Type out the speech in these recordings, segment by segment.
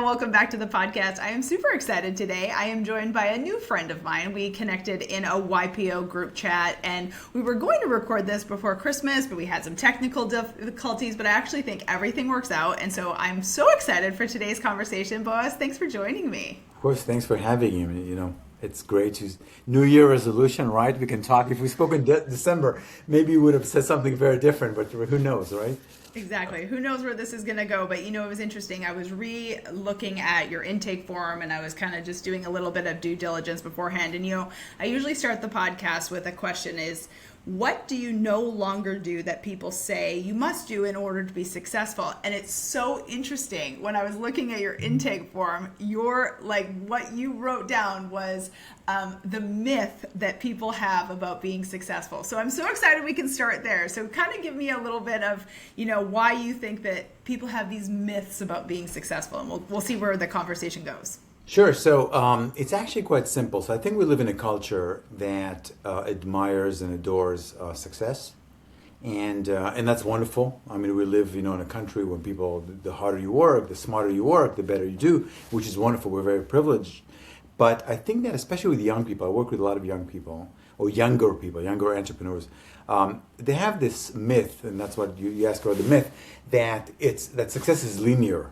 Welcome back to the podcast. I am super excited today. I am joined by a new friend of mine. We connected in a YPO group chat, and we were going to record this before Christmas, but we had some technical difficulties, but I actually think everything works out, and so I'm so excited for today's conversation. Boaz, thanks for joining me. Of course, thanks for having me. It's great to New Year resolution, right? We can talk. If we spoke in December, maybe we would have said something very different, but who knows, right? Exactly. Who knows where this is going to go? But it was interesting. I was looking at your intake form, and I was kind of just doing a little bit of due diligence beforehand. And I usually start the podcast with a question: is what do you no longer do that people say you must do in order to be successful? And it's so interesting. When I was looking at your intake form, what you wrote down was the myth that people have about being successful. So I'm so excited we can start there. So kind of give me a little bit of, why you think that people have these myths about being successful, and we'll see where the conversation goes. Sure. So it's actually quite simple. So I think we live in a culture that admires and adores success, and that's wonderful. I mean, we live, in a country where people, the harder you work, the smarter you work, the better you do, which is wonderful. We're very privileged. But I think that especially with young people, I work with a lot of young people or younger people, younger entrepreneurs. They have this myth, and that's what you asked about the myth, that success is linear.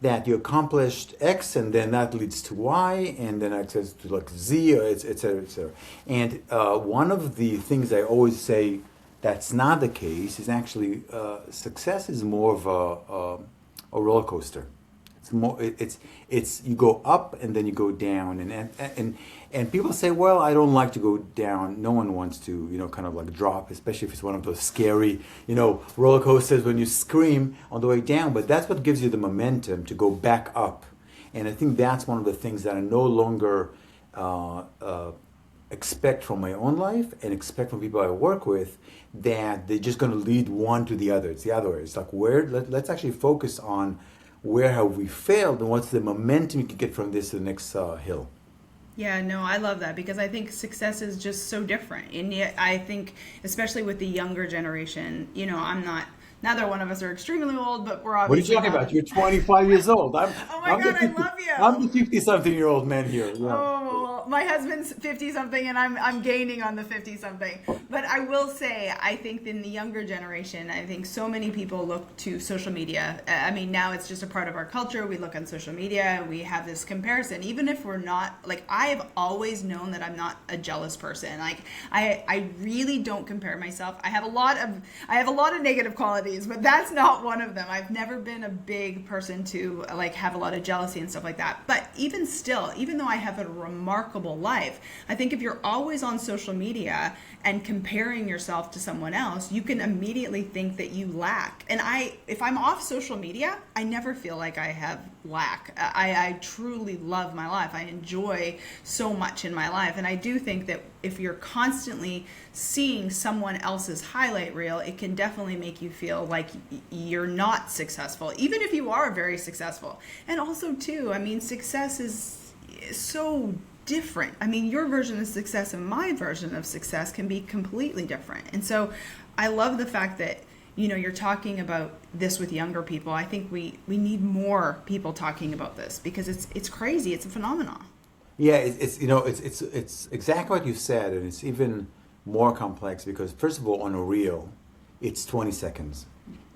That you accomplished X and then that leads to Y and then it says to Z, or et cetera, et cetera. And one of the things I always say that's not the case is actually success is more of a roller coaster. It's more. It's you go up and then you go down, and people say, well, I don't like to go down. No one wants to, kind of like drop, especially if it's one of those scary, roller coasters when you scream on the way down. But that's what gives you the momentum to go back up, and I think that's one of the things that I no longer expect from my own life and expect from people I work with, that they're just going to lead one to the other. It's the other way. It's like let's actually focus on where have we failed and what's the momentum you can get from this to the next hill. Yeah, no, I love that because I think success is just so different. And yet I think, especially with the younger generation, neither one of us are extremely old, but we're What are you obviously talking not. about? You're 25 years old. Oh my I'm the God, I 50, love you. I'm the 50-something-year-old man here. Yeah. Oh, well, my husband's 50 something and I'm gaining on the 50 something. But I will say, I think in the younger generation, I think so many people look to social media. I mean, now it's just a part of our culture. We look on social media, we have this comparison. Even if we're not, I have always known that I'm not a jealous person. I really don't compare myself. I have a lot of negative qualities, but that's not one of them. I've never been a big person to have a lot of jealousy and stuff like that. But even still, even though I have a remarkable life, I think if you're always on social media and comparing yourself to someone else, you can immediately think that you lack. And if I'm off social media, I never feel like I have lack. I truly love my life. I enjoy so much in my life. And I do think that if you're constantly seeing someone else's highlight reel, it can definitely make you feel like you're not successful, even if you are very successful. And also too, I mean, success is so different. I mean, your version of success and my version of success can be completely different. And so I love the fact that you're talking about this with younger people. I think we need more people talking about this because it's crazy. It's a phenomenon. Yeah, it's exactly what you said, and it's even more complex because first of all, on a reel, it's 20 seconds,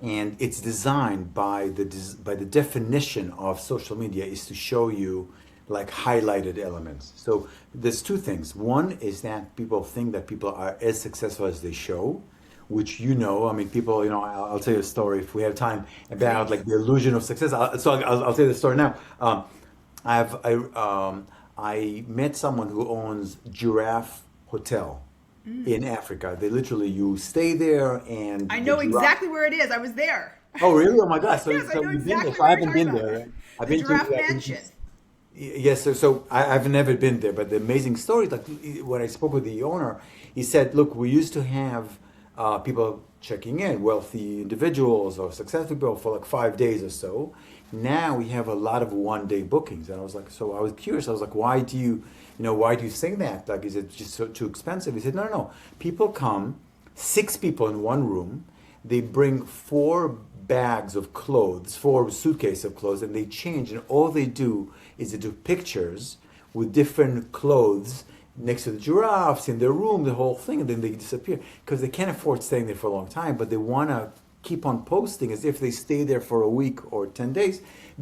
and it's designed by the definition of social media is to show you like highlighted elements. So there's two things. One is that people think that people are as successful as they show, which I mean, people, I'll tell you a story if we have time about like the illusion of success. I'll tell you the story now. I met someone who owns Giraffe Hotel in Africa. They literally, you stay there and I the know giraffe. exactly where it is. I was there. Oh, really? Oh my gosh! So, Yes, I so know you've been there? exactly So I what you're haven't talking been about. there. I've The been to. Giraffe I've been to Mansion. Yes, so I've never been there, but the amazing story, like when I spoke with the owner, he said, look, we used to have people checking in, wealthy individuals or successful people for like 5 days or so. Now we have a lot of one-day bookings. And I was like, so I was curious. I was like, why do you say that? Like, is it just too expensive? He said, no. People come, 6 people in one room. They bring 4 bags of clothes, 4 suitcases of clothes, and they change, and all they do is they do pictures with different clothes next to the giraffes in their room, the whole thing, and then they disappear because they can't afford staying there for a long time, but they want to keep on posting as if they stay there for a week or 10 days,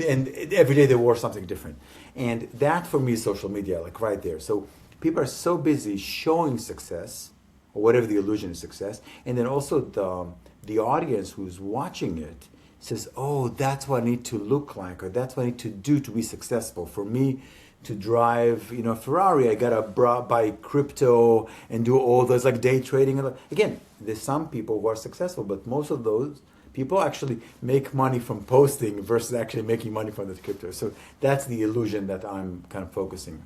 and every day they wore something different. And that for me is social media, like right there. So people are so busy showing success, or whatever the illusion of success, and then also the audience who's watching it says, oh, that's what I need to look like, or that's what I need to do to be successful. For me to drive, a Ferrari, I gotta buy crypto and do all those like day trading. Again, there's some people who are successful, but most of those people actually make money from posting versus actually making money from the crypto. So that's the illusion that I'm kind of focusing.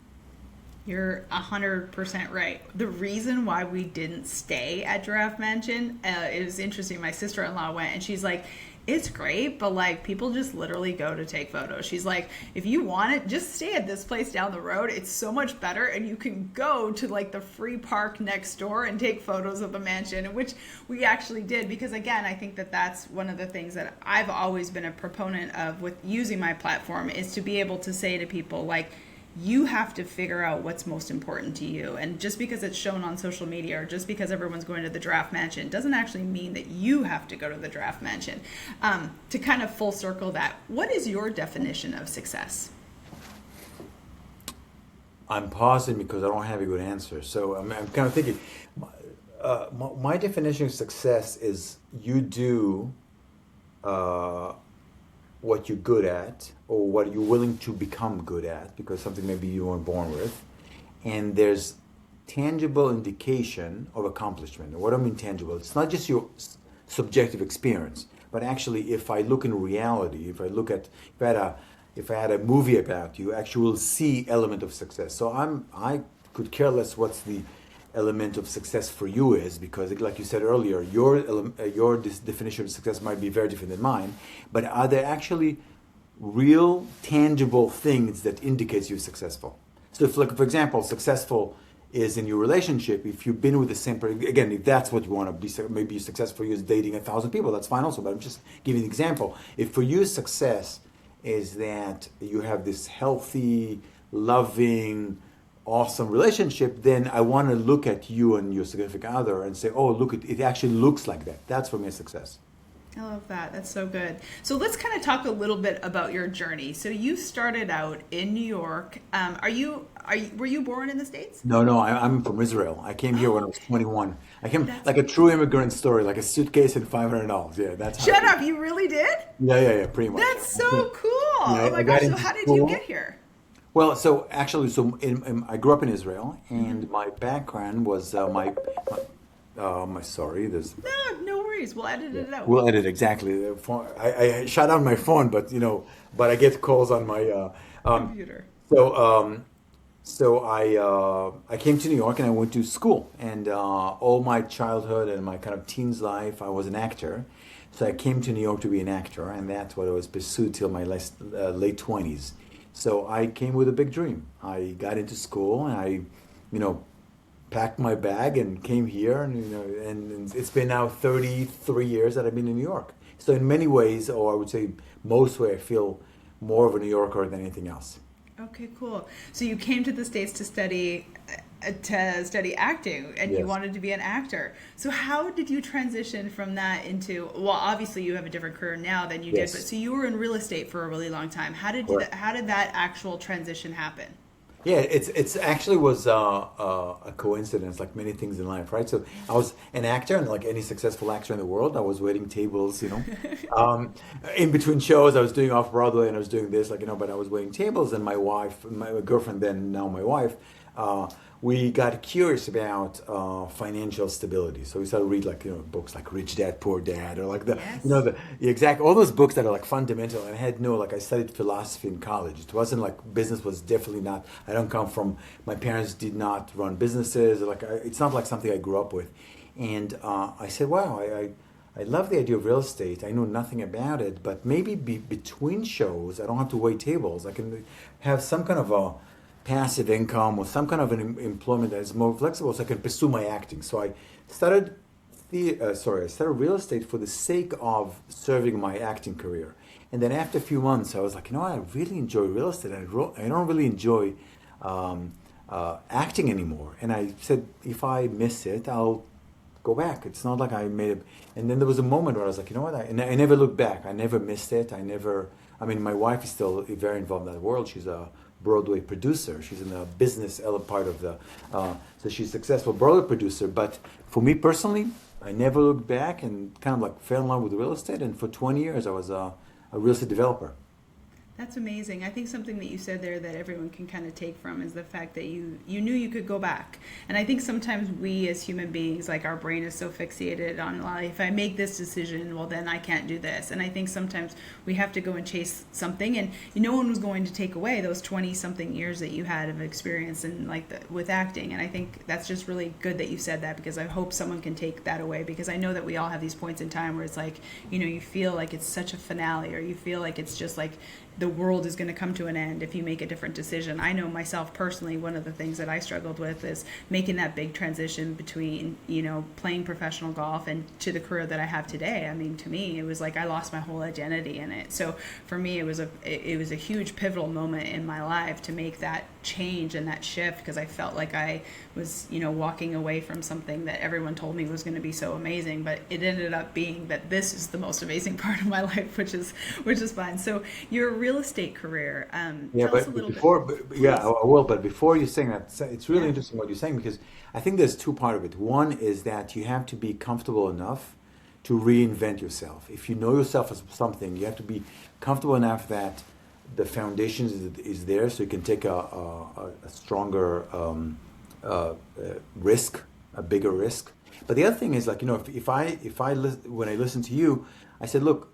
You're 100% right. The reason why we didn't stay at Giraffe Mansion, it was interesting. My sister-in-law went and she's like, it's great, but like people just literally go to take photos. She's like, if you want it, just stay at this place down the road. It's so much better, and you can go to like the free park next door and take photos of the mansion, which we actually did because again, I think that that's one of the things that I've always been a proponent of with using my platform is to be able to say to people like, you have to figure out what's most important to you. And just because it's shown on social media or just because everyone's going to the Giraffe Mansion doesn't actually mean that you have to go to the Giraffe Mansion. To kind of full circle that, what is your definition of success? I'm pausing because I don't have a good answer. So I'm kind of thinking, my definition of success is you do what you're good at or what you're willing to become good at because something maybe you weren't born with. And there's tangible indication of accomplishment. And what I mean tangible, it's not just your subjective experience, but actually if I look in reality, if I had a movie about you, actually will see element of success. So I could care less what's the element of success for you is, because like you said earlier, your definition of success might be very different than mine, but are there actually real tangible things that indicates you're successful? So if, like, for example, successful is in your relationship, if you've been with the same person, again, if that's what you want to be, maybe success for you is dating 1,000 people, that's fine also, but I'm just giving an example. If for you success is that you have this healthy, loving, awesome relationship, then I want to look at you and your significant other and say, oh, look, it actually looks like that. That's for me a success. I love that. That's so good. So let's kind of talk a little bit about your journey. So you started out in New York. Were you born in the States? No, I'm from Israel. I came here when I was 21. I came like a true immigrant story, like a suitcase and $500. Yeah, that's how. Shut up! You really did? Yeah, pretty much. That's so cool. Yeah, oh my gosh! So how did you get here? Well, so actually, I grew up in Israel, and my background was sorry, there's. No worries. We'll edit it out. We'll edit exactly. I shut down my phone, but I get calls on my computer. So I came to New York and I went to school, and all my childhood and my kind of teens life, I was an actor. So I came to New York to be an actor, and that's what I was pursued till my late 20s. So I came with a big dream. I got into school and I, packed my bag and came here, and it's been now 33 years that I've been in New York. So in many ways, or I would say most way, I feel more of a New Yorker than anything else. Okay, cool. So you came to the States to study acting, and Yes. you wanted to be an actor. So how did you transition from that into? Well, obviously you have a different career now than you Yes. did, but so you were in real estate for a really long time. How did that actual transition happen? Yeah, it's actually was a coincidence, like many things in life, right? So I was an actor, and like any successful actor in the world, I was waiting tables, in between shows. I was doing off Broadway, and I was doing this, but I was waiting tables. And my wife, my girlfriend, then now my wife, we got curious about financial stability. So we started to read books like Rich Dad Poor Dad, or like all those books that are like fundamental. And I had I studied philosophy in college. It wasn't like business was definitely not. I don't come from. My parents did not run businesses. It's not like something I grew up with. And I said, wow, I love the idea of real estate. I know nothing about it, but maybe between shows, I don't have to wait tables. I can have some kind of a passive income or some kind of an employment that is more flexible, so I can pursue my acting. So I started I started real estate for the sake of serving my acting career. And then after a few months, I was like, you know what, I really enjoy real estate. I don't really enjoy acting anymore. And I said, if I miss it, I'll go back. It's not like I made it. And then there was a moment where I was like, you know what, I never looked back. I never missed it. I mean, my wife is still very involved in that world. She's a Broadway producer. She's in the business part of the, so she's a successful Broadway producer. But for me personally, I never looked back and kind of like fell in love with real estate. And for 20 years, I was a real estate developer. That's amazing. I think something that you said there that everyone can kind of take from is the fact that you knew you could go back. And I think sometimes we as human beings, like our brain is so fixated on, well, if I make this decision, well, then I can't do this. And I think sometimes we have to go and chase something. And no one was going to take away those 20 something years that you had of experience in with acting. And I think that's just really good that you said that, because I hope someone can take that away, because I know that we all have these points in time where it's like, you feel like it's such a finale, or you feel like it's just like the world is going to come to an end if you make a different decision. I know myself personally, one of the things that I struggled with is making that big transition between, playing professional golf and to the career that I have today. I mean, to me, it was like I lost my whole identity in it. So for me, it was a huge pivotal moment in my life to make that change and that shift, because I felt like I was, walking away from something that everyone told me was going to be so amazing, but it ended up being that this is the most amazing part of my life, which is fun. So your real estate career, tell us a little bit. I will. But before you're saying that, it's really interesting what you're saying, because I think there's two parts of it. One is that you have to be comfortable enough to reinvent yourself. If you know yourself as something, you have to be comfortable enough that the foundation is there, so you can take a stronger risk, a bigger risk. But the other thing is, like, when I listen to you, I said, look,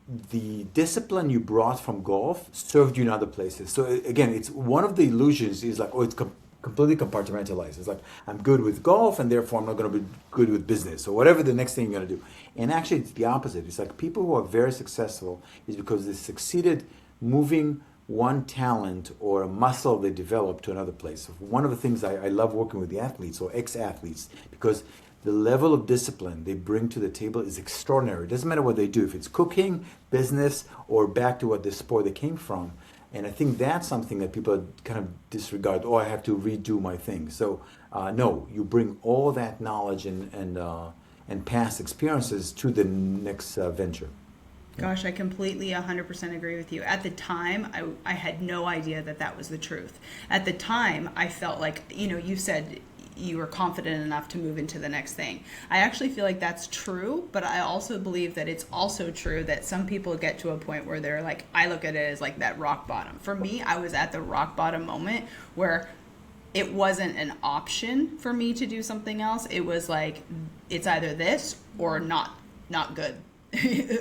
the discipline you brought from golf served you in other places. So again, it's one of the illusions is like, it's completely compartmentalized. It's like, I'm good with golf and therefore I'm not going to be good with business or whatever the next thing you're going to do. And actually it's the opposite. It's like people who are very successful is because they succeeded moving one talent or a muscle they developed to another place. One of the things I love working with the athletes or ex-athletes, because the level of discipline they bring to the table is extraordinary. It doesn't matter what they do, if it's cooking, business, or back to what the sport they came from. And I think that's something that people kind of disregard. Oh, I have to redo my thing. So no, you bring all that knowledge and past experiences to the next venture. Gosh, I completely 100% agree with you. At the time, I had no idea that was the truth. At the time, I felt like, you said you were confident enough to move into the next thing. I actually feel like that's true, but I also believe that it's also true that some people get to a point where they're like, I look at it as like that rock bottom. For me, I was at the rock bottom moment where it wasn't an option for me to do something else. It was like, it's either this or not good.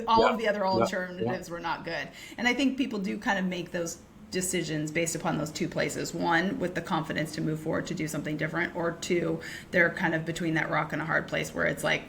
All of the other alternatives were not good. And I think people do kind of make those decisions based upon those two places. One, with the confidence to move forward to do something different, or two, they're kind of between that rock and a hard place where it's like,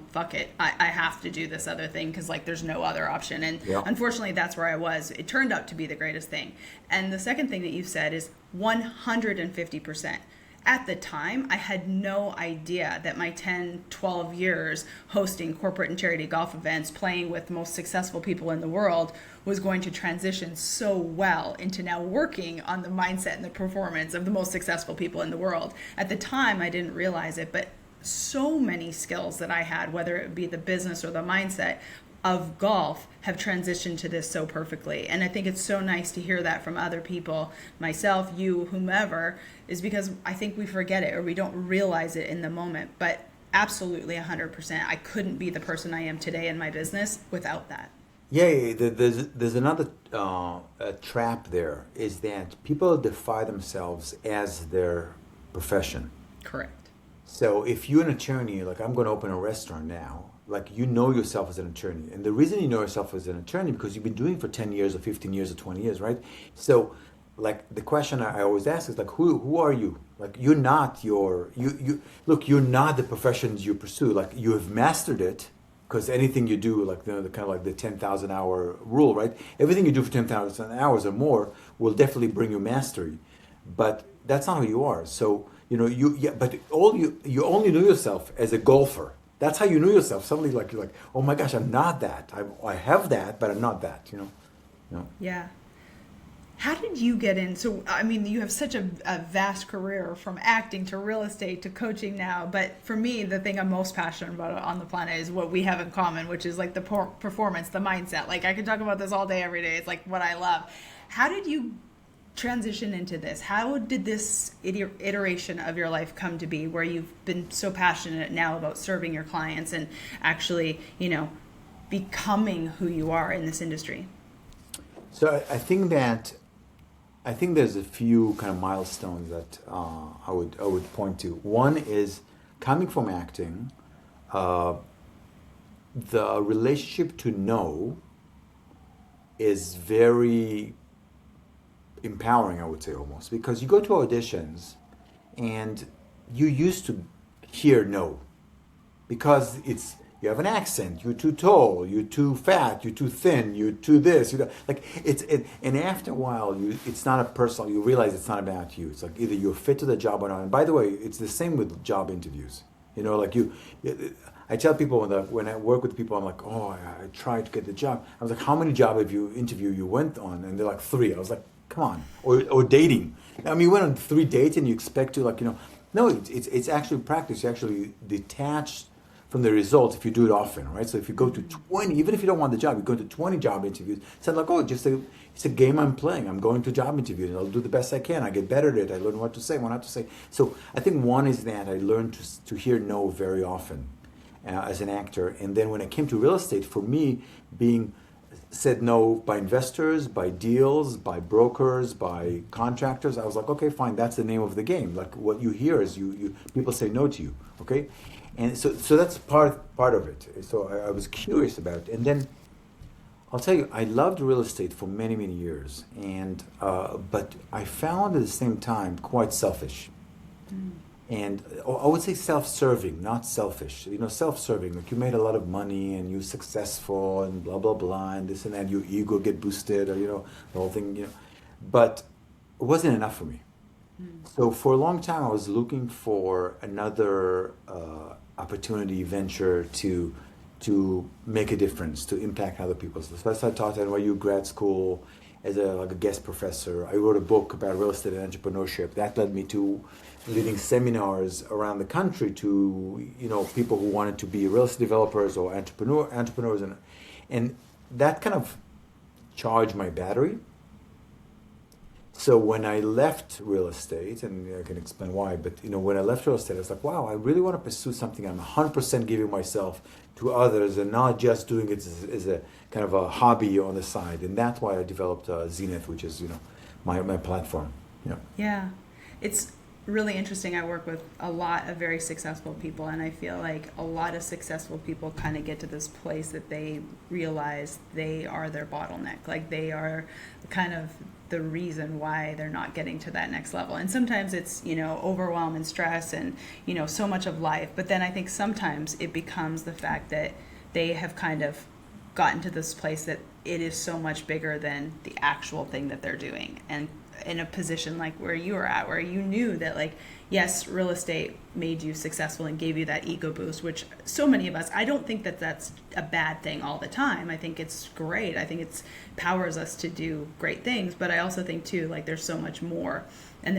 fuck it. I have to do this other thing because like there's no other option. And unfortunately, that's where I was. It turned out to be the greatest thing. And the second thing that you said is 150%. At the time, I had no idea that my 10, 12 years hosting corporate and charity golf events, playing with the most successful people in the world, was going to transition so well into now working on the mindset and the performance of the most successful people in the world. At the time, I didn't realize it, but so many skills that I had, whether it be the business or the mindset of golf, have transitioned to this so perfectly. And I think it's so nice to hear that from other people, myself, you, whomever, is because I think we forget it or we don't realize it in the moment. But absolutely 100%, I couldn't be the person I am today in my business without that. Yeah, there's another trap there, is that people define themselves as their profession. Correct. So if you're an attorney, like I'm going to open a restaurant now, like you know yourself as an attorney. And the reason you know yourself as an attorney, because you've been doing it for 10 years or 15 years or 20 years, right? So like the question I always ask is like, who are you? Like you're not you're not the professions you pursue. Like you have mastered it, because anything you do, like the kind of like the 10,000 hour rule, right? Everything you do for 10,000 hours or more will definitely bring you mastery. But that's not who you are. So, but you only know yourself as a golfer. That's how you knew yourself. Suddenly, like you're like, oh my gosh, I'm not that. I have that, but I'm not that. Yeah. How did you get in? So, I mean, you have such a vast career from acting to real estate to coaching now. But for me, the thing I'm most passionate about on the planet is what we have in common, which is like the performance, the mindset. Like I could talk about this all day, every day. It's like what I love. How did you transition into this? How did this iteration of your life come to be where you've been so passionate now about serving your clients and actually, becoming who you are in this industry? So I think there's a few kind of milestones that I would point to. One is coming from acting, the relationship to know is very empowering, I would say, almost, because you go to auditions and you used to hear no because you have an accent, you're too tall, you're too fat, you're too thin, you're too this, and after a while, it's not a personal. You realize it's not about you. It's like either you're fit to the job or not. And by the way, it's the same with job interviews. I tell people when I work with people, I'm like, oh, I tried to get the job. I was like, how many job interview you went on? And they're like 3. I was like, come on. Or dating. I mean, you went on 3 dates and you expect to no, it's actually practice. You actually detach from the results if you do it often, right? So if you go to 20, even if you don't want the job, you go to 20 job interviews. It's like, oh, it's a game I'm playing. I'm going to job interviews. I'll do the best I can. I get better at it. I learn what to say, what not to say. So I think one is that I learned to hear no very often as an actor. And then when it came to real estate, for me, being said no by investors, by deals, by brokers, by contractors, I was like, okay, fine, that's the name of the game. Like what you hear is you people say no to you, okay? And so that's part of it. So I was curious about it. And then I'll tell you, I loved real estate for many, many years. And but I found at the same time quite selfish. And I would say self-serving, not selfish. Self-serving, like you made a lot of money and you're successful and blah, blah, blah, and this and that, your ego get boosted or, the whole thing, But it wasn't enough for me. So for a long time, I was looking for another opportunity, venture to make a difference, to impact other people. So that's why I taught at NYU grad school as a guest professor. I wrote a book about real estate and entrepreneurship. That led me to leading seminars around the country to people who wanted to be real estate developers or entrepreneurs, and that kind of charged my battery. So when I left real estate, and I can explain why, but when I left real estate, I was like, wow, I really want to pursue something I'm 100% giving myself to others and not just doing it as a kind of a hobby on the side. And that's why I developed Zenith, which is my platform. Yeah, it's really interesting. I work with a lot of very successful people, and I feel like a lot of successful people kind of get to this place that they realize they are their bottleneck. Like they are kind of the reason why they're not getting to that next level. And sometimes it's, overwhelm and stress and, so much of life. But then I think sometimes it becomes the fact that they have kind of gotten to this place that it is so much bigger than the actual thing that they're doing. And in a position like where you were at, where you knew that, like, yes, real estate made you successful and gave you that ego boost, which so many of us, I don't think that that's a bad thing all the time. I think it's great. I think it powers us to do great things. But I also think too, like, there's so much more. And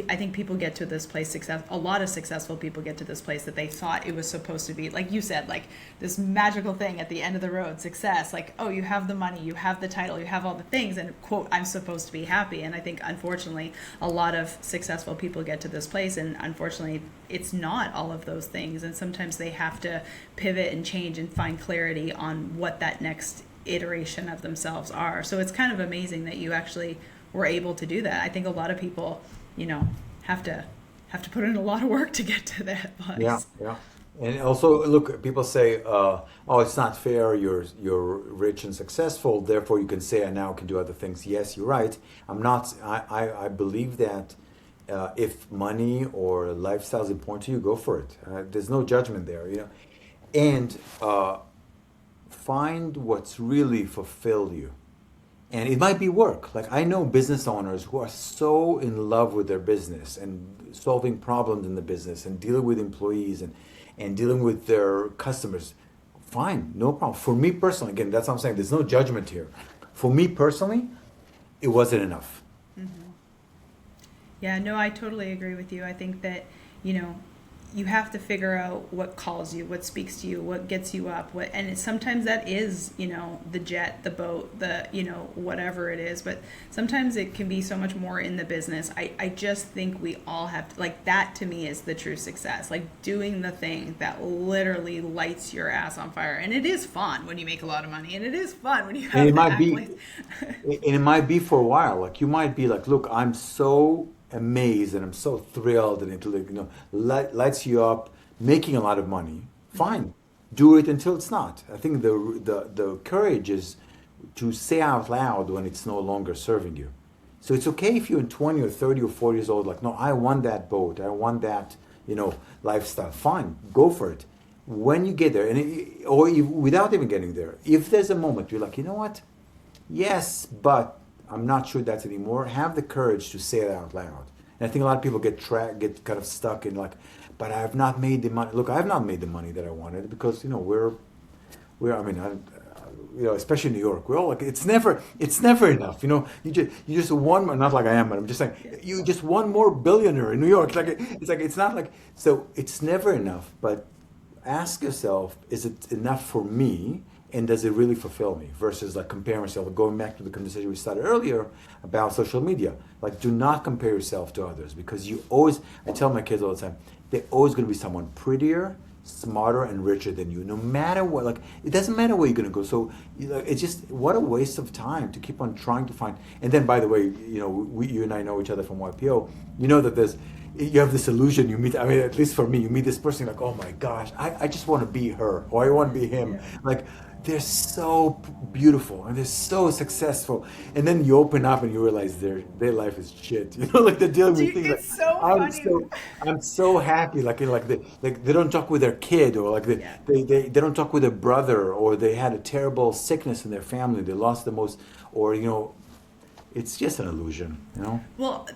I think people get to this place, a lot of successful people get to this place that they thought it was supposed to be, like you said, like this magical thing at the end of the road, success, like, oh, you have the money, you have the title, you have all the things, and quote, I'm supposed to be happy. And I think, unfortunately, a lot of successful people get to this place, and unfortunately, it's not all of those things. And sometimes they have to pivot and change and find clarity on what that next iteration of themselves are. So it's kind of amazing that you actually were able to do that. I think a lot of people have to put in a lot of work to get to that place. Yeah. And also, look, people say, "Oh, it's not fair. You're rich and successful, therefore you can say I now can do other things." Yes, you're right. I'm not. I believe that if money or lifestyle is important to you, go for it. There's no judgment there, and find what's really fulfilled you. And it might be work. Like, I know business owners who are so in love with their business and solving problems in the business and dealing with employees. and dealing with their customers, fine, no problem. For me personally, again, that's what I'm saying. There's no judgment here. For me personally, it wasn't enough. Yeah, no, I totally agree with you. I think that, you have to figure out what calls you, what speaks to you, what gets you up, sometimes that is, the jet, the boat, whatever it is, but sometimes it can be so much more in the business. I just think we all have to, like, that to me is the true success, like doing the thing that literally lights your ass on fire. And it is fun when you make a lot of money, and it is fun when you have And it the might be, accolades. and it might be for a while. Like you might be like, look, I'm so amazed and I'm so thrilled, and it lights you up, making a lot of money. Fine, do it until it's not. I think the courage is to say out loud when it's no longer serving you. So it's okay if you're 20 or 30 or 40 years old, like, no, I want that boat, I want that, lifestyle. Fine, go for it. When you get there, without even getting there, if there's a moment you're like, you know what? Yes, but I'm not sure that's anymore. Have the courage to say it out loud. And I think a lot of people get kind of stuck in like, but I have not made the money. Look, I have not made the money that I wanted because especially in New York, we're all like, it's never enough. You just one, not like I am, but I'm just saying, you just one more billionaire in New York. It's not like, so it's never enough. But ask yourself, is it enough for me? And does it really fulfill me? Versus like comparing yourself, going back to the conversation we started earlier about social media. Like, do not compare yourself to others, because I tell my kids all the time, they're always going to be someone prettier, smarter, and richer than you. No matter what, like, it doesn't matter where you're going to go. So it's just, what a waste of time to keep on trying to find. And then, by the way, you and I know each other from YPO. You know that you have this illusion, you meet, at least for me, you meet this person, like, oh my gosh, I just want to be her, or I want to be him. Yeah. Like, they're so beautiful and they're so successful, and then you open up and you realize their life is shit. Like they're dealing with things. It's so funny. I'm so happy. Like they don't talk with their kid, or like they don't talk with their brother, or they had a terrible sickness in their family. They lost the most, or it's just an illusion, Well,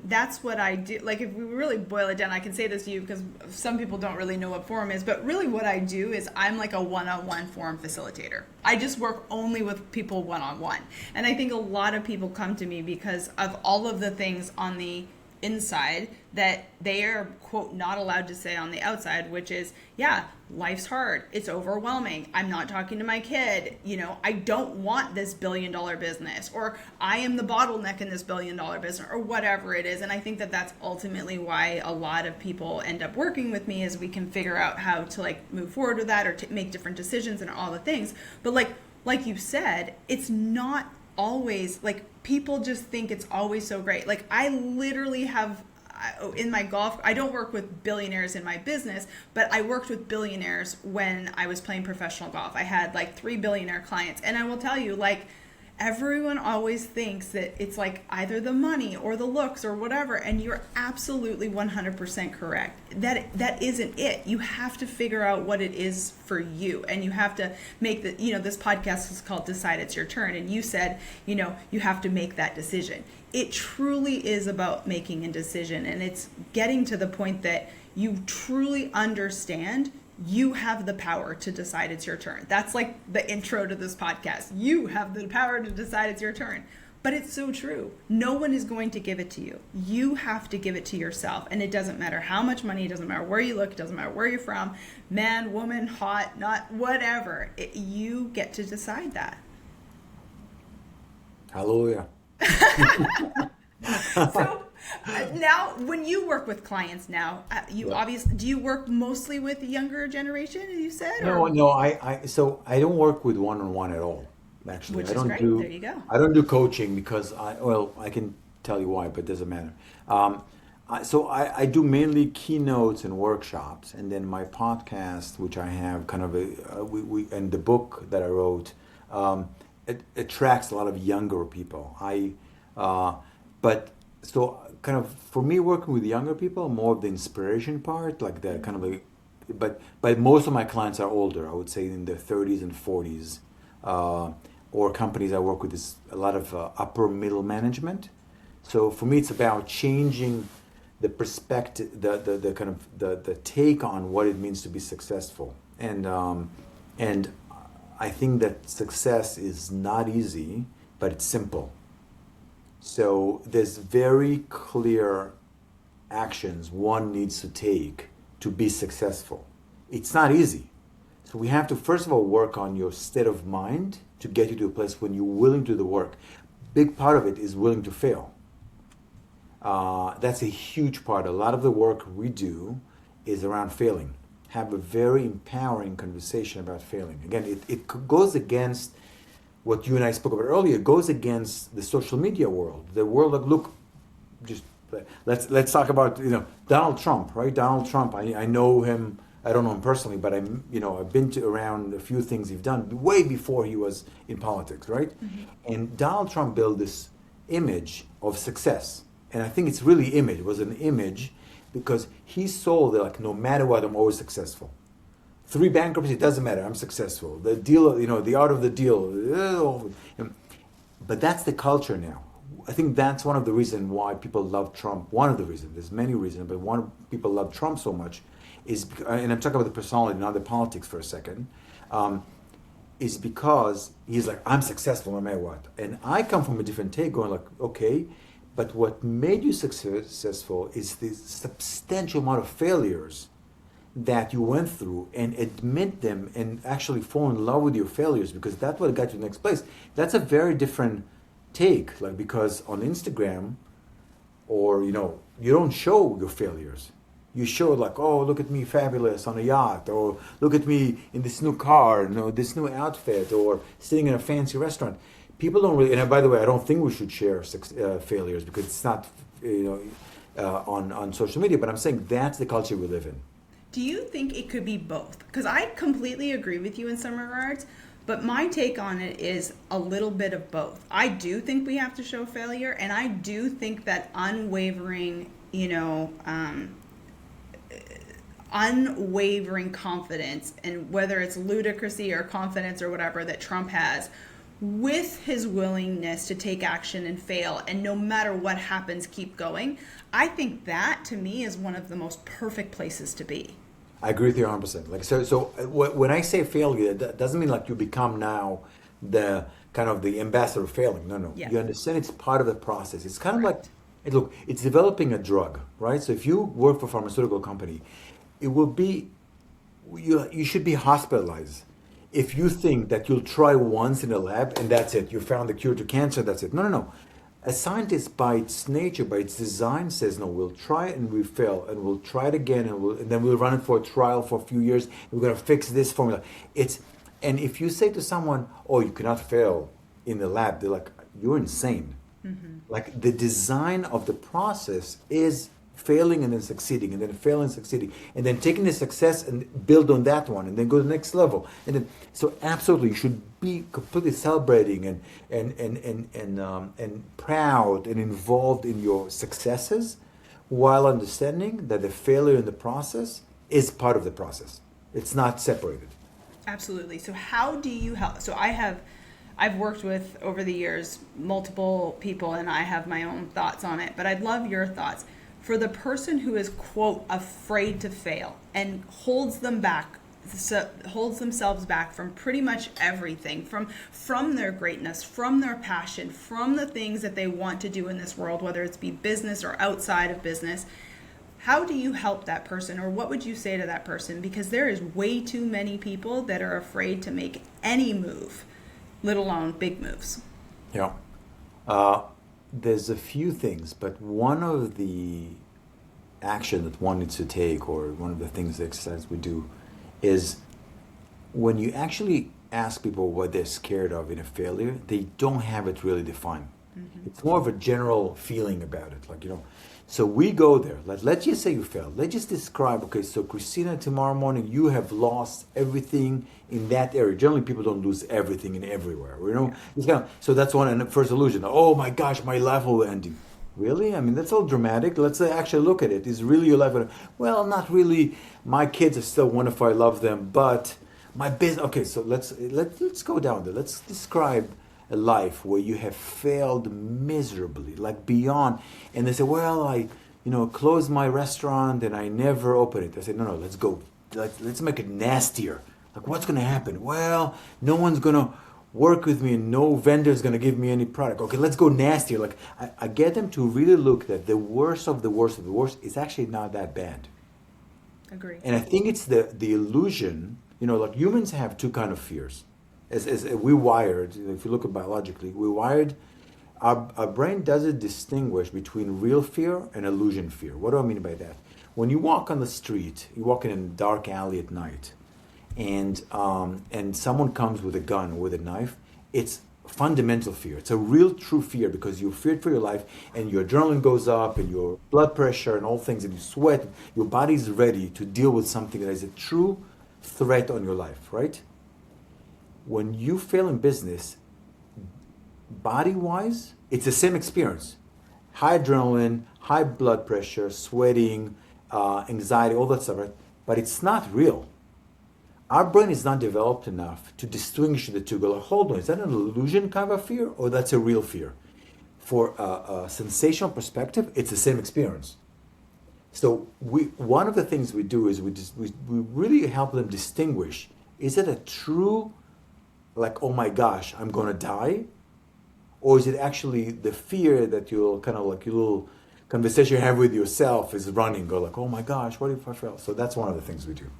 that's what I do. Like, if we really boil it down, I can say this to you because some people don't really know what forum is, but really what I do is I'm like a one-on-one forum facilitator. I just work only with people one-on-one. And I think a lot of people come to me because of all of the things on the inside that they are, quote, not allowed to say on the outside, which is, yeah, life's hard. It's overwhelming. I'm not talking to my kid. I don't want this $1 billion business, or I am the bottleneck in this $1 billion business, or whatever it is. And I think that that's ultimately why a lot of people end up working with me, is we can figure out how to like move forward with that, or to make different decisions and all the things. But like you said, it's not always like, people just think it's always so great. Like, I literally have in my golf, I don't work with billionaires in my business, but I worked with billionaires when I was playing professional golf. I had like 3 billionaire clients, and I will tell you, like, everyone always thinks that it's like either the money or the looks or whatever, and you're absolutely 100% correct. That isn't it. You have to figure out what it is for you, and you have to make this podcast is called Decide It's Your Turn, and you said, you have to make that decision. It truly is about making a decision, and it's getting to the point that you truly understand you have the power to decide it's your turn. That's like the intro to this podcast. You have the power to decide it's your turn. But it's so true. No one is going to give it to you. You have to give it to yourself. And it doesn't matter how much money, it doesn't matter where you look, it doesn't matter where you're from, man, woman, hot, not, whatever. You get to decide that. Hallelujah. So now, when you work with clients now, do you work mostly with the younger generation, as you said? No. I don't work with one-on-one at all. Actually, which I is don't great. do. There you go. I don't do coaching because I can tell you why, but it doesn't matter. I do mainly keynotes and workshops, and then my podcast, which I have kind of and the book that I wrote, it attracts a lot of younger people. So kind of for me, working with younger people, more of the inspiration part, like the kind of but most of my clients are older. I would say in their 30s and 40s, or companies I work with is a lot of upper middle management. So for me, it's about changing the perspective, the kind of the take on what it means to be successful, and I think that success is not easy, but it's simple. So there's very clear actions one needs to take to be successful. It's not easy. So we have to first of all work on your state of mind to get you to a place when you're willing to do the work. Big part of it is willing to fail. That's a huge part. A lot of the work we do is around failing. Have a very empowering conversation about failing. Again, it goes against what you and I spoke about earlier. It goes against the social media world. The world of, look, just let's talk about, Donald Trump, right? Donald Trump, I know him. I don't know him personally, but I've been around a few things he's done way before he was in politics, right? Mm-hmm. And Donald Trump built this image of success. And I think it's really image. It was an image because he sold it like, no matter what, I'm always successful. 3 bankruptcies, it doesn't matter, I'm successful. The deal, the art of the deal. But that's the culture now. I think that's one of the reasons why people love Trump. One of the reasons, there's many reasons, but one of people love Trump so much is, and I'm talking about the personality, not the politics for a second, is because he's like, I'm successful no matter what. And I come from a different take going like, okay, but what made you successful is the substantial amount of failures that you went through, and admit them and actually fall in love with your failures, because that's what got you to the next place. That's a very different take, like, because on Instagram or, you don't show your failures. You show like, oh, look at me fabulous on a yacht, or look at me in this new car, this new outfit, or sitting in a fancy restaurant. People don't really, and by the way, I don't think we should share failures because it's not, on social media, but I'm saying that's the culture we live in. Do you think it could be both? Because I completely agree with you in some regards, but my take on it is a little bit of both. I do think we have to show failure, and I do think that unwavering, unwavering confidence, and whether it's ludicrousy or confidence or whatever that Trump has, with his willingness to take action and fail, and no matter what happens, keep going. I think that, to me, is one of the most perfect places to be. I agree with you 100%. Like, so when I say failure, that doesn't mean like you become now the kind of the ambassador of failing. No. Yeah. You understand it's part of the process. It's kind of like, look, it's developing a drug, right? So if you work for a pharmaceutical company, it will be, you should be hospitalized. If you think that you'll try once in a lab and that's it, you found the cure to cancer, that's it. No. A scientist, by its nature, by its design, says, no, we'll try it and we fail, and we'll try it again, and then we'll run it for a trial for a few years, and we're going to fix this formula. And if you say to someone, oh, you cannot fail in the lab, they're like, you're insane. Mm-hmm. Like, the design of the process is failing and then succeeding, and then failing and succeeding, and then taking the success and build on that one, and then go to the next level. And then, so absolutely, you should be completely celebrating and proud and involved in your successes, while understanding that the failure in the process is part of the process. It's not separated. Absolutely. So how do you help? So I've worked with, over the years, multiple people, and I have my own thoughts on it, but I'd love your thoughts. For the person who is, quote, afraid to fail and holds themselves back from pretty much everything, from their greatness, from their passion, from the things that they want to do in this world, whether it's be business or outside of business, how do you help that person, or what would you say to that person? Because there is way too many people that are afraid to make any move, let alone big moves. Yeah. There's a few things, but one of the action that one needs to take, or one of the things, the exercise we do, is when you actually ask people what they're scared of in a failure, they don't have it really defined. Mm-hmm. It's more of a general feeling about it. Like, so we go there. Let's just say you failed. Let's just describe, okay, so Christina, tomorrow morning you have lost everything in that area. Generally, people don't lose everything in everywhere. So that's one first illusion. Oh my gosh, my life will end. Really? I mean, that's all dramatic. Let's actually look at it. Is really your life? Well, not really. My kids are still wonderful. I love them, but my business. Okay, so let's go down there. Let's describe a life where you have failed miserably, like beyond. And they say, well, I close my restaurant and I never open it. I said, no, let's go. Let's make it nastier. Like, what's going to happen? Well, no one's going to work with me and no vendor's going to give me any product. Okay, let's go nastier. Like, I get them to really look that the worst of the worst of the worst is actually not that bad. Agree. And I think it's the illusion, like humans have two kind of fears. As we wired, if you look at biologically, we wired, our brain doesn't distinguish between real fear and illusion fear. What do I mean by that? When you walk on the street, you're walking in a dark alley at night, and someone comes with a gun or with a knife, it's fundamental fear. It's a real true fear because you're feared for your life and your adrenaline goes up and your blood pressure and all things and you sweat. Your body's ready to deal with something that is a true threat on your life, right? When you fail in business, body-wise, it's the same experience. High adrenaline, high blood pressure, sweating, anxiety, all that stuff, right? But it's not real. Our brain is not developed enough to distinguish the two. Go, like, hold on, is that an illusion kind of fear or that's a real fear? For a sensational perspective, it's the same experience. So one of the things we do is we really help them distinguish, is it a true, like, oh my gosh, I'm going to die? Or is it actually the fear that you'll kind of like your little conversation you have with yourself is running, go like, oh my gosh, what if I fail? So that's one of the things we do.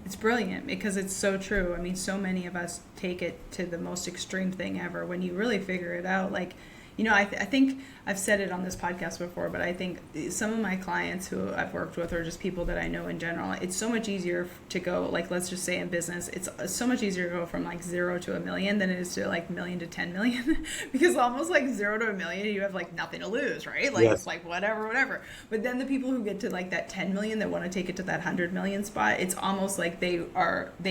It's brilliant because it's so true. I mean, so many of us take it to the most extreme thing ever. When you really figure it out, like, I think I've said it on this podcast before, but I think some of my clients who I've worked with or just people that I know in general, it's so much easier to go, like, let's just say in business, it's so much easier to go from like 0 to $1 million than it is to like 1 million to 10 million because almost like 0 to $1 million, you have like nothing to lose, right? Like, yes. It's like whatever. But then the people who get to like that 10 million that want to take it to that 100 million spot, it's almost like they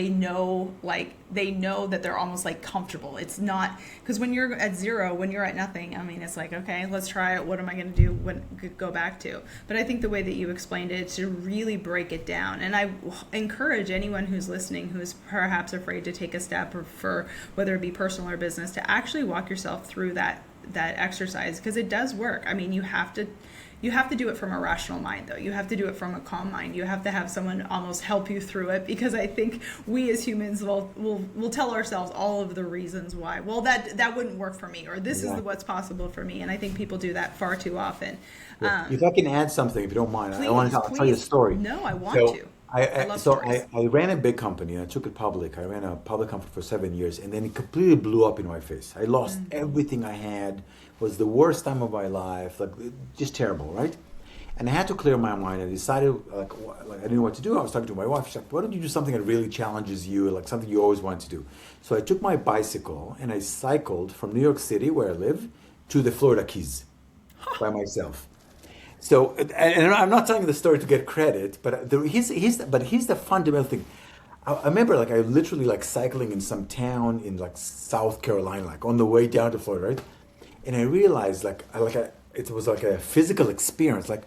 know that they're almost like comfortable. It's not, because when you're at 0, when you're at nothing, I mean, it's like, okay, let's try it. What am I going to do when go back to? But I think the way that you explained it, to really break it down. And I encourage anyone who's listening, who's perhaps afraid to take a step for whether it be personal or business, to actually walk yourself through that exercise, because it does work. I mean, you have to do it from a rational mind, though. You have to do it from a calm mind. You have to have someone almost help you through it, because I think we as humans will tell ourselves all of the reasons why. Well, that wouldn't work for me, or this is what's possible for me. And I think people do that far too often. If I can add something, if you don't mind, please, I want to tell you a story. No, I want to. I ran a big company and I took it public. I ran a public company for 7 years, and then it completely blew up in my face. I lost everything I had. It was the worst time of my life, like just terrible, right? And I had to clear my mind. I decided, like I didn't know what to do. I was talking to my wife. She's like, why don't you do something that really challenges you, like something you always wanted to do? So I took my bicycle and I cycled from New York City, where I live, to the Florida Keys by myself. So, and I'm not telling the story to get credit, but here's the fundamental thing. I remember, like, I literally like cycling in some town in like South Carolina, like on the way down to Florida, right? And I realized, it was like a physical experience. Like,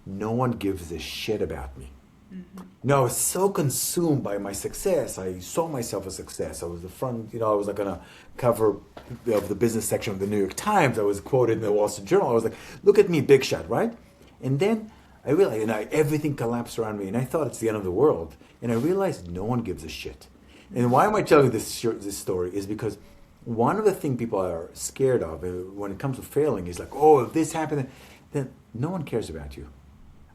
no one gives a shit about me. Mm-hmm. No, I was so consumed by my success. I saw myself as success. I was the front, I was like on a cover of the business section of the New York Times. I was quoted in the Wall Street Journal. I was like, look at me, big shot, right? And then I realized, everything collapsed around me, and I thought it's the end of the world. And I realized no one gives a shit. And why am I telling this story? Is because one of the things people are scared of when it comes to failing is like, oh, if this happened, then no one cares about you.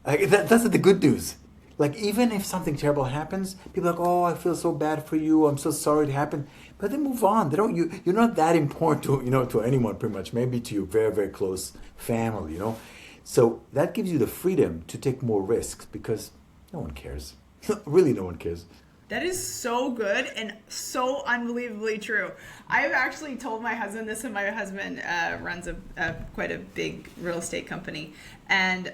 Like, that's the good news. Like, even if something terrible happens, people are like, oh, I feel so bad for you. I'm so sorry it happened. But then move on. You're not that important to anyone, pretty much. Maybe to your very, very close family, So that gives you the freedom to take more risks because no one cares. Really, no one cares. That is so good and so unbelievably true. I've actually told my husband this, and my husband runs quite a big real estate company. And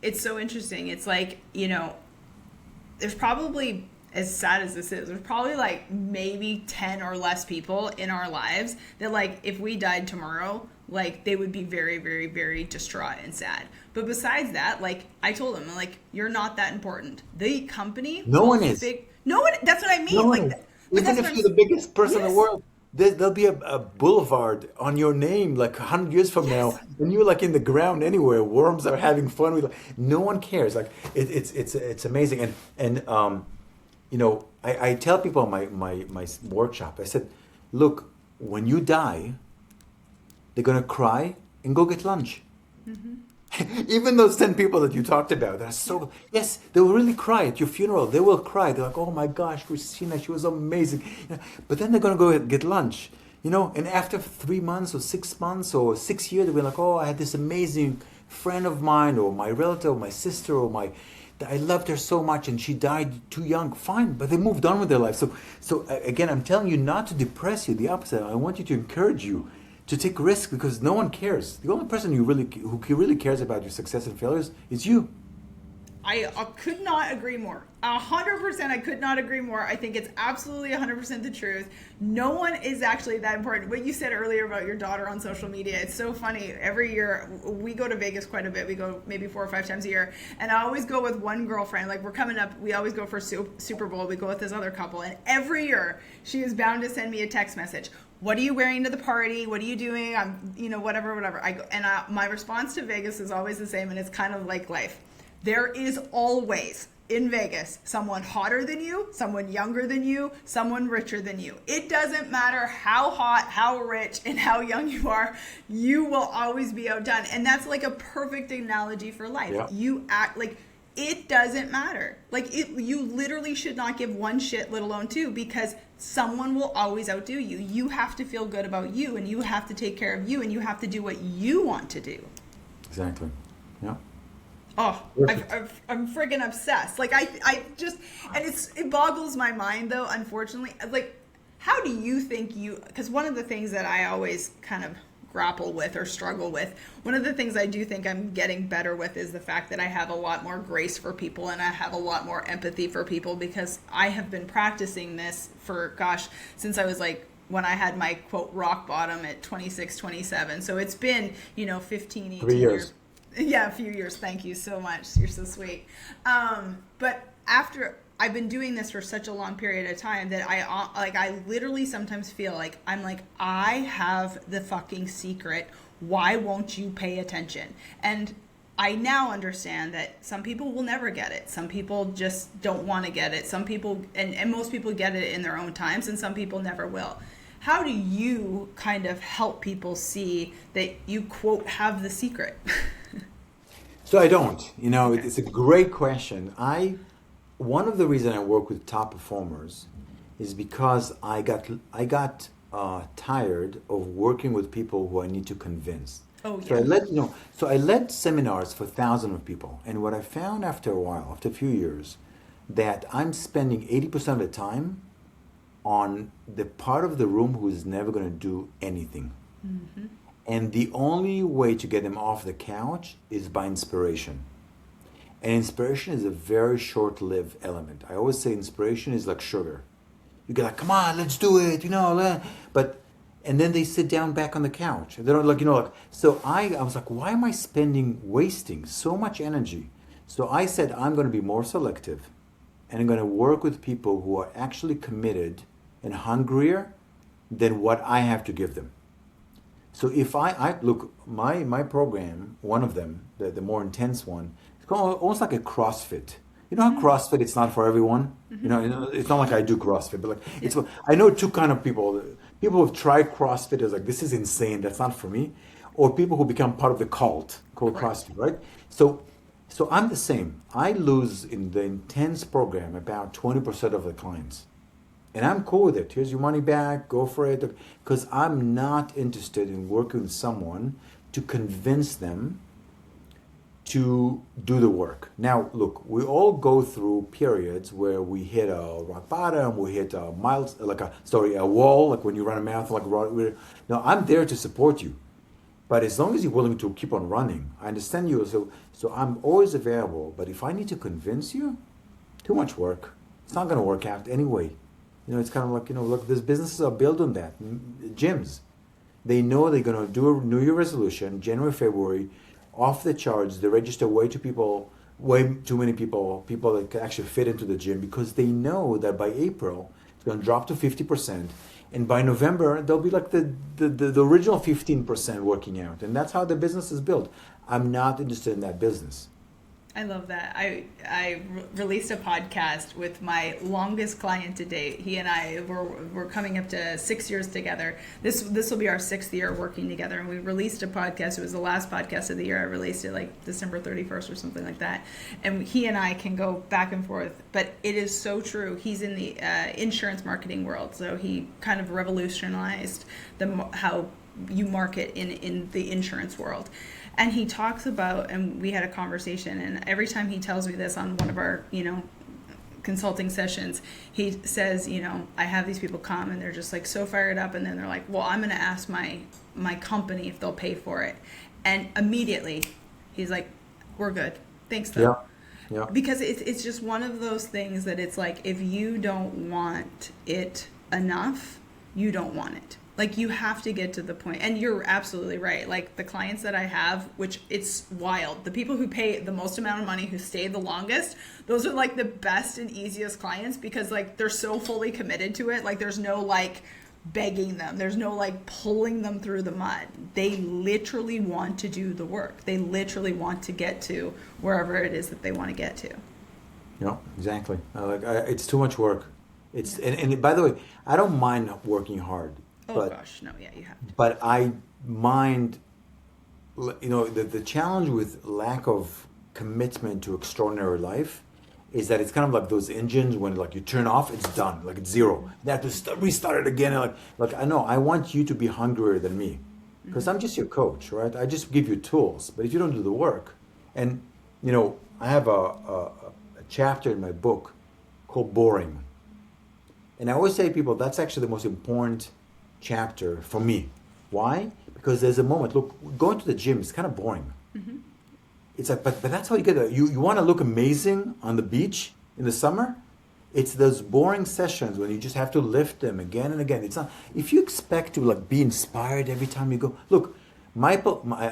it's so interesting. It's like, there's probably, as sad as this is, there's probably like maybe 10 or less people in our lives that, like, if we died tomorrow, like, they would be very, very, very distraught and sad. But besides that, like, I told him, like, you're not that important. The company, no one is. No one. That's what I mean. No like, one is. Even if you're the biggest person in the world, there'll be a boulevard on your name like 100 years from now, and you're like in the ground anywhere. Worms are having fun with. No one cares. Like it's amazing. I tell people in my workshop. I said, look, when you die, they're gonna cry and go get lunch. Even those 10 people that you talked about, they're so, yes, they will really cry at your funeral. They will cry. They're like, oh my gosh, Christina, she was amazing. But then they're going to go get lunch, and after 3 months or 6 months or 6 years, they'll be like, oh, I had this amazing friend of mine or my relative or my sister or I loved her so much and she died too young. Fine, but they moved on with their life. So again, I'm telling you not to depress you, the opposite. I want you to encourage you to take risks because no one cares. The only person who really cares about your success and failures is you. I could not agree more. 100%, I could not agree more. I think it's absolutely 100% the truth. No one is actually that important. What you said earlier about your daughter on social media, it's so funny. Every year, we go to Vegas quite a bit. We go maybe 4 or 5 times a year. And I always go with one girlfriend. Like, we're coming up, we always go for Super Bowl. We go with this other couple. And every year, she is bound to send me a text message. What are you wearing to the party? What are you doing? I'm, whatever. My response to Vegas is always the same, and it's kind of like life. There is always, in Vegas, someone hotter than you, someone younger than you, someone richer than you. It doesn't matter how hot, how rich, and how young you are, you will always be outdone. And that's like a perfect analogy for life. Yeah. You act like it doesn't matter. You literally should not give one shit, let alone two, because someone will always outdo you. You have to feel good about you, and you have to take care of you, and you have to do what you want to do. Exactly. Yeah. Oh, I'm friggin' obsessed. It boggles my mind though, unfortunately. How do you think because one of the things that I always kind of grapple with or struggle with, one of the things I do think I'm getting better with is the fact that I have a lot more grace for people and I have a lot more empathy for people because I have been practicing this for, since I was when I had my quote rock bottom at 26, 27. So it's been, 15, 18 3 years. Yeah, a few years. Thank you so much. You're so sweet. But after I've been doing this for such a long period of time that I literally sometimes feel like I have the fucking secret. Why won't you pay attention? And I now understand that some people will never get it. Some people just don't want to get it. Some people, and most people get it in their own times, and some people never will. How do you kind of help people see that you, quote, have the secret? So I don't. It's a great question. One of the reasons I work with top performers is because I got tired of working with people who I need to convince. Oh, yeah. So I led seminars for thousands of people, and what I found after a while, after a few years, that I'm spending 80% of the time on the part of the room who is never going to do anything. Mm-hmm. And the only way to get them off the couch is by inspiration. And inspiration is a very short-lived element. I always say inspiration is like sugar. You get like, come on, let's do it, and then they sit down back on the couch. They don't so I was like, why am I wasting so much energy? So I said, I'm going to be more selective, and I'm going to work with people who are actually committed and hungrier than what I have to give them. So if I look, my program, one of them, the more intense one, it's almost like a CrossFit. You know how CrossFit, it's not for everyone? Mm-hmm. It's not like I do CrossFit, but I know two kind of people. People who have tried CrossFit is this is insane, that's not for me. Or people who become part of the cult called CrossFit, right? So I'm the same. I lose in the intense program about 20% of the clients. And I'm cool with it. Here's your money back, go for it. Because I'm not interested in working with someone to convince them to do the work. Now, look, we all go through periods where we hit a rock bottom, we hit a wall, like when you run a marathon. No, I'm there to support you. But as long as you're willing to keep on running, I understand you. So I'm always available. But if I need to convince you, too much work. It's not going to work out anyway. It's kind of look, these businesses are built on that. Gyms, they know they're going to do a New Year resolution, January, February, off the charts. They register way too many people that can actually fit into the gym because they know that by April, it's going to drop to 50%. And by November, they'll be like the original 15% working out. And that's how the business is built. I'm not interested in that business. I love that. I released a podcast with my longest client to date. He and I we're coming up to 6 years together. This will be our 6th year working together, and we released a podcast. It was the last podcast of the year. I released it like December 31st or something like that. And he and I can go back and forth, but it is so true. He's in the insurance marketing world, so he kind of revolutionized how you market in the insurance world. And he talks about, and we had a conversation, and every time he tells me this on one of our, consulting sessions, he says, I have these people come and they're just like so fired up, and then they're like, well, I'm going to ask my company if they'll pay for it. And immediately he's like, we're good. Thanks though. Yeah. Because it's just one of those things that it's like, if you don't want it enough, you don't want it. Like, you have to get to the point, and you're absolutely right. Like, the clients that I have, which it's wild, the people who pay the most amount of money, who stay the longest, those are like the best and easiest clients, because like they're so fully committed to it. Like, there's no like begging them. There's no like pulling them through the mud. They literally want to do the work. They literally want to get to wherever it is that they want to get to. Yeah, exactly. It's too much work. It's and by the way, I don't mind working hard. Oh gosh, no, yeah, you have to. But I mind, the challenge with lack of commitment to extraordinary life is that it's kind of like those engines when like you turn off, it's done, like it's zero. You have to restart it again. And like I know, I want you to be hungrier than me, because I'm just your coach, right? I just give you tools. But if you don't do the work, and I have a chapter in my book called Boring, and I always say to people that's actually the most important chapter for me. Why? Because there's a moment. Look, going to the gym is kind of boring. Mm-hmm. It's like, but that's how you get you want to look amazing on the beach in the summer. It's those boring sessions when you just have to lift them again and again. It's not, if you expect to like be inspired every time you go. Look, I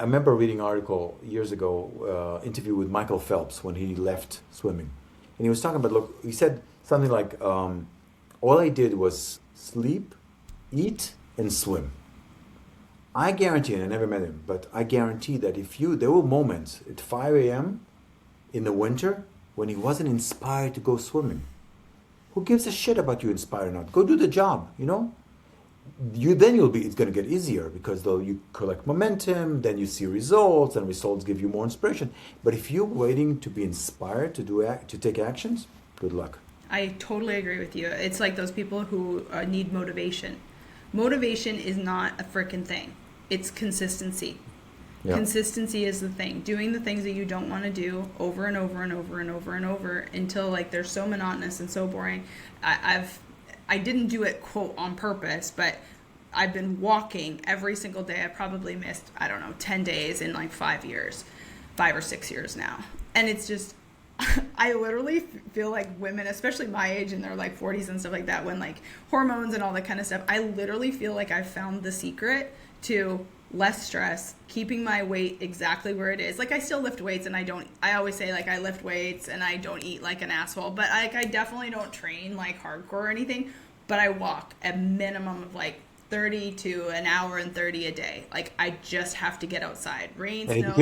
remember reading an article years ago, interview with Michael Phelps when he left swimming, and he was talking about, look, he said something like, all I did was sleep, eat, and swim. I guarantee, and I never met him, but I guarantee that there were moments at 5 a.m. in the winter when he wasn't inspired to go swimming. Who gives a shit about you inspired or not? Go do the job, it's going to get easier, because though you collect momentum, then you see results, and results give you more inspiration. But if you're waiting to be inspired to take actions, good luck. I totally agree with you. It's like those people who need motivation. Motivation is not a freaking thing. It's consistency. Yeah. Consistency is the thing. Doing the things that you don't want to do over and over and over and over and over until like they're so monotonous and so boring. I didn't do it, quote, on purpose, but I've been walking every single day. I probably missed, 10 days in like 5 or 6 years now. And it's just, I literally feel like women, especially my age, in their like 40s and stuff like that, when like hormones and all that kind of stuff, I literally feel like I've found the secret to less stress, keeping my weight exactly where it is. Like, I still lift weights, and I always say like I lift weights and I don't eat like an asshole, but I definitely don't train like hardcore or anything, but I walk a minimum of like 30 to an hour and 30 a day. Like, I just have to get outside. Rain, snow.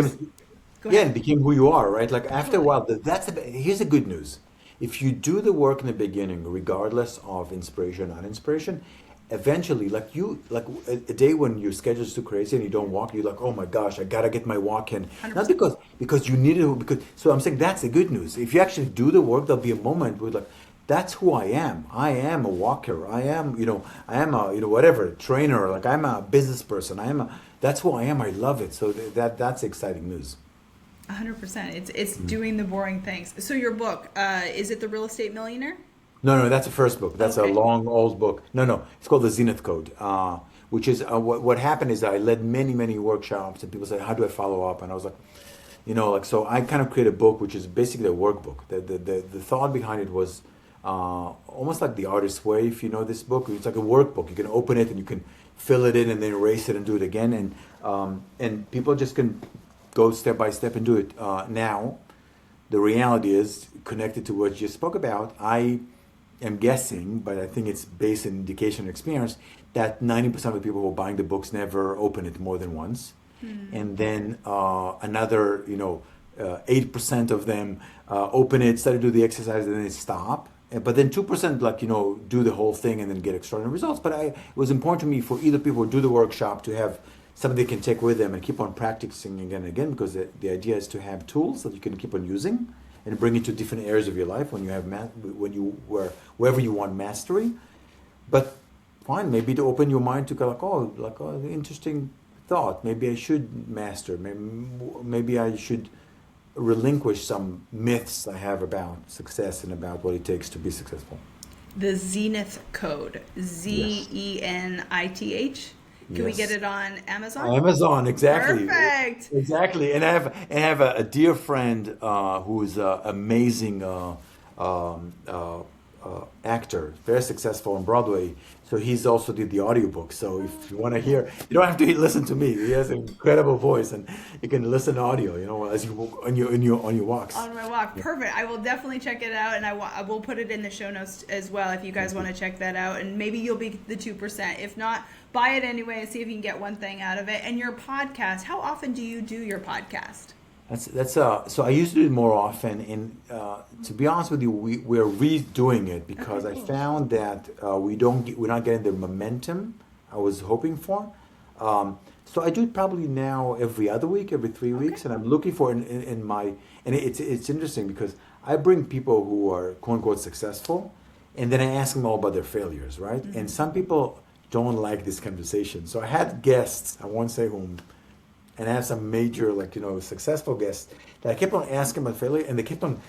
It became who you are, right? Like, after a while, here's the good news. If you do the work in the beginning, regardless of inspiration or non-inspiration, eventually, like a day when your schedule is too crazy and you don't walk, you're like, oh my gosh, I gotta get my walk in. 100%. Not because you need it, so I'm saying that's the good news. If you actually do the work, there'll be a moment where like, that's who I am. I am a walker. I am a, whatever, trainer. Like, I'm a business person. That's who I am. I love it. So that's exciting news. 100%. It's doing the boring things. So your book, is it The Real Estate Millionaire? No, that's the first book. That's okay. A long, old book. No, it's called The Zenith Code, which is, what happened is I led many, many workshops, and people said, how do I follow up? And I was like, so I kind of created a book, which is basically a workbook. The thought behind it was almost like The Artist's Way, if you know this book. It's like a workbook. You can open it and you can fill it in and then erase it and do it again. And people just can go step by step and do it. Now, the reality is, connected to what you spoke about, I am guessing, but I think it's based on education and experience, that 90% of the people who are buying the books never open it more than once. And then another, 8% of them open it, start to do the exercise, and then they stop. But then 2% do the whole thing and then get extraordinary results. But it was important to me for either people who do the workshop to have something they can take with them and keep on practicing again and again, because the idea is to have tools that you can keep on using and bring it to different areas of your life when you have wherever you want mastery. But fine, maybe to open your mind to go interesting thought. Maybe I should master. Maybe I should relinquish some myths I have about success and about what it takes to be successful. The Zenith Code, Zenith. Can we get it on Amazon? Amazon, exactly. Perfect. Exactly, and I have a dear friend who's an amazing actor, very successful on Broadway. So he's also did the audiobook. So if you want to hear, you don't have to listen to me. He has an incredible voice, and you can listen to audio. As you on your walks. On my walk, perfect. I will definitely check it out, and I will put it in the show notes as well if you guys want to check that out. And maybe you'll be the 2%. If not, buy it anyway and see if you can get one thing out of it. And your podcast, how often do you do your podcast? So I used to do it more often, and to be honest with you, we're redoing it because I found that we're not getting the momentum I was hoping for. So I do it probably now every other week, every 3 weeks, and I'm looking for in my, and it's interesting because I bring people who are quote unquote successful, and then I ask them all about their failures, right? Mm-hmm. And some people don't like this conversation. So I had guests, I won't say whom, and I have some major, successful guests that I kept on asking about failure, and they kept on,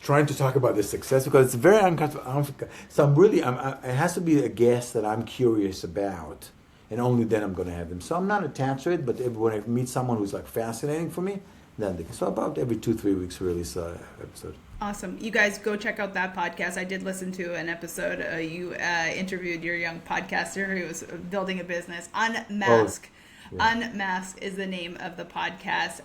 trying to talk about their success because it's very uncomfortable. So it has to be a guest that I'm curious about, and only then I'm going to have them. So I'm not attached to it, but when I meet someone who's, fascinating for me, then so about every 2-3 weeks we release an episode. Awesome. You guys go check out that podcast. I did listen to an episode. You interviewed your young podcaster who was building a business. Unmask. Yeah. Unmask is the name of the podcast.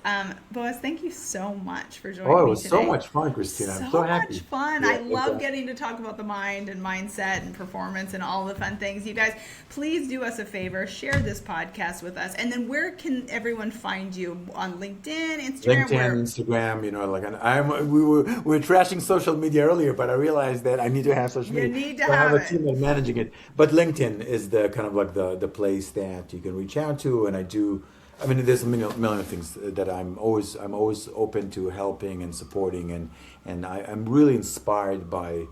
Boaz, thank you so much for joining me today. Oh, it was so much fun, Christina. I'm so happy. So much fun. Yeah, I love getting to talk about the mind and mindset and performance and all the fun things. You guys, please do us a favor. Share this podcast with us. And then where can everyone find you? On LinkedIn, Instagram? Instagram, we were trashing social media earlier, but I realized that I need to have social media. You need to have a team that's managing it. But LinkedIn is the kind of the place that you can reach out to. And there's a million things that I'm always open to helping and supporting, and I'm really inspired by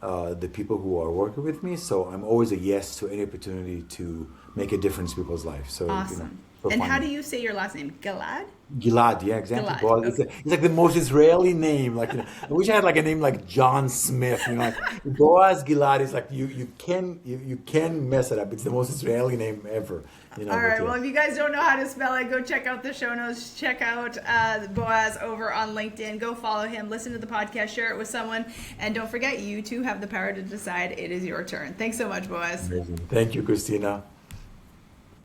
the people who are working with me. So I'm always a yes to any opportunity to make a difference in people's lives. So awesome. And how do you say your last name? Gilad? Gilad, yeah, exactly. Gilad. Boaz, it's like the most Israeli name. I wish I had a name like John Smith. Boaz Gilad is you can mess it up. It's the most Israeli name ever. All right. Well, if you guys don't know how to spell it, go check out the show notes. Check out Boaz over on LinkedIn. Go follow him. Listen to the podcast. Share it with someone. And don't forget, you too have the power to decide. It is your turn. Thanks so much, Boaz. Amazing. Thank you, Christina.